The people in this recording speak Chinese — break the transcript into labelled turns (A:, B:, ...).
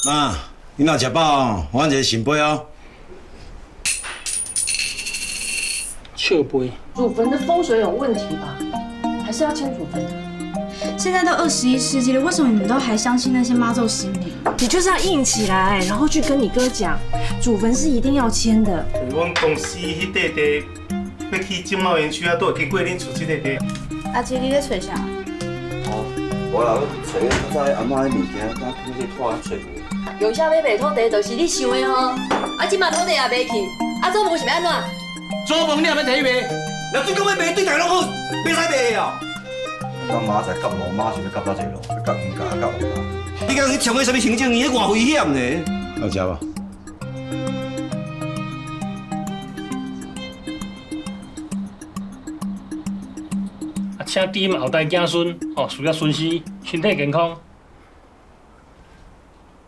A: 妈，你若食饱，换一个新杯哦。
B: 笑杯。
C: 祖坟的风水有问题吧？还是要迁祖坟的？
D: 现在都21世纪了，为什么你们都还相信那些妈祖心灵？
C: 你就是要硬起来，然后去跟你哥讲，祖坟是一定要迁的。
E: 阮公司迄块地要去经贸园区啊，都会经过恁厝这个地。
D: 阿姐，你在找啥？
F: 我啦，找较早阿嬷的物件，甲去去拖找无。
C: 有下要卖土地，就是你想的吼。啊，即马土地也卖去，啊，祖母是要安怎？
B: 祖坟你也要提卖？
A: 那最讲要卖，对大家拢好，袂使卖哦。
F: 当妈在夹路，妈是要夹到这路，要夹黄夹，夹黄夹。
A: 你讲去创个什么行政院，迄偌危险呢？好食无？
B: 请猪嘛后代子孙，哦，事业顺遂，身体健康。